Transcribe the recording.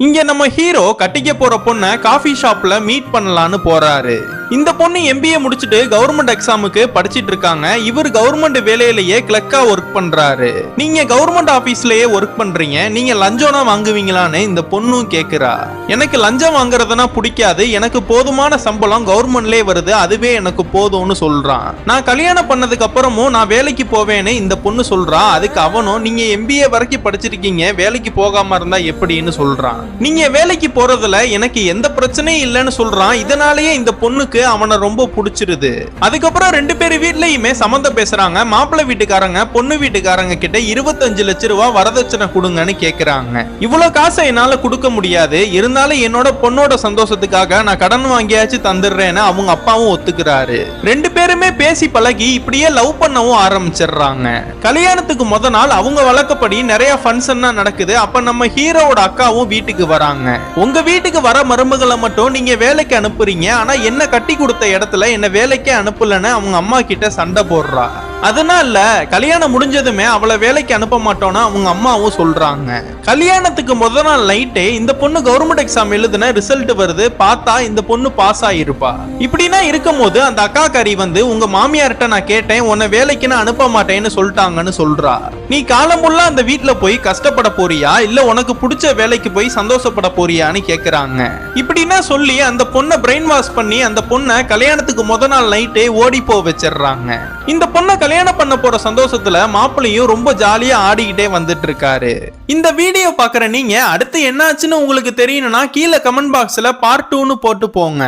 இங்க நம்ம ஹீரோ கட்டிக்க போற பொண்ண காஃபி ஷாப்ல மீட் பண்ணலான்னு போறாரு. இந்த பொண்ணு MBA முடிச்சிட்டு கவர்மெண்ட் எக்ஸாமுக்கு படிச்சிட்டு இருக்காங்க. இவர் கவர்மெண்ட் வேலையிலேயே கிளர்க்கா ஒர்க் பண்றாரு. நீங்க கவர்மெண்ட் ஆபீஸ்லயே ஒர்க் பண்றீங்க, நீங்க லஞ்சம்னா வாங்குவீங்களான்னு இந்த பொண்ணும் கேக்குறா. எனக்கு லஞ்சம் வாங்குறதுனா பிடிக்காது, எனக்கு போதுமான சம்பளம் கவர்மெண்ட்லயே வருது, அதுவே எனக்கு போதும்னு சொல்றான். நான் கல்யாணம் பண்ணதுக்கு அப்புறமும் நான் வேலைக்கு போவேன்னு இந்த பொண்ணு சொல்றா. அதுக்கு அவனும் நீங்க MBA வரைக்கும் படிச்சிருக்கீங்க, வேலைக்கு போகாம இருந்தா எப்படின்னு சொல்றான். நீங்க வேலைக்கு போறதுல எனக்கு எந்த பிரச்சனையும் இல்லைன்னு சொல்றான். இதனாலேயே இந்த பொண்ணுக்கு அவனை ரொம்ப பிடிச்சிருது. அதுக்கப்புறம் ரெண்டு பேரும் வீட்லயுமே சம்மந்தம் பேசுறாங்க. மாப்பிள்ளை வீட்டுக்காரங்க பொண்ணு வீட்டுக்காரங்க கிட்ட 25 லட்சம் ரூபாய் வரதட்சணை கொடுங்கன்னு கேக்குறாங்க. இவ்வளவு காசை என்னால கொடுக்க முடியாது, இருந்தாலும் என்னோட பொண்ணோட சந்தோஷத்துக்காக நான் கடன் வாங்கியாச்சு தந்துடுறேன்னு அவங்க அப்பாவும் ஒத்துக்கிறாரு. ரெண்டு பேருமே பேசி பழகி இப்படியே லவ் பண்ணவும் ஆரம்பிச்சிடுறாங்க. கல்யாணத்துக்கு முத நாள் அவங்க வழக்கப்படி நிறைய ஃபங்க்ஷன் நடக்குது. அப்ப நம்ம ஹீரோவோட அக்காவும் வீட்டுக்கு வராங்க. உங்க வீட்டுக்கு வர மருமகளை மட்டும் நீங்க வேலைக்கு அனுப்புறீங்க, ஆனா என்ன கட்டி கொடுத்த இடத்துல என்ன வேலைக்கே அனுப்பலன்னு அவங்க அம்மா கிட்ட சண்டை போடுறா. அதனால கல்யாணம் முடிஞ்சதுமே அவளை வேலைக்கு அனுப்ப மாட்டோம்னு அவங்க அம்மாவும் சொல்றாங்க. கல்யாணத்துக்கு முத நாள் நைட்டே இந்த பொண்ணு கவர்மெண்ட் எக்ஸாம் எழுதுன ரிசல்ட் வருது. பார்த்தா இந்த பொண்ணு பாஸ் ஆயிருப்பா. இப்படின்னா இருக்கும் போது அந்த அக்காக்காரி வந்து உங்க மாமியார்ட்ட நான் கேட்டேன், உன்னை வேலைக்கு நான் அனுப்ப மாட்டேன்னு சொல்லிட்டாங்கன்னு சொல்றா. நீ காலமுள்ள அந்த வீட்டுல போய் கஷ்டப்பட போறியா, இல்ல உனக்கு பிடிச்ச வேலைக்கு போய் சந்தோஷப்பட போறியான்னு கேக்குறாங்க. இப்படின்னா சொல்லி அந்த பொண்ணை பிரெயின் வாஷ் பண்ணி அந்த பொண்ணை கல்யாணத்துக்கு முத நாள் நைட்டே ஓடி போ வச்சிடுறாங்க. இந்த பொண்ணை கல்யாணம் பண்ண போற சந்தோஷத்துல மாப்பிள்ளையும் ரொம்ப ஜாலியா ஆடிக்கிட்டே வந்துட்டு இருக்காரு. இந்த வீடியோ பாக்குற நீங்க அடுத்து என்னாச்சுன்னு உங்களுக்கு தெரியணும்னா கீழே கமெண்ட் பாக்ஸ்ல பார்ட் 2ன்னு போட்டு போங்க.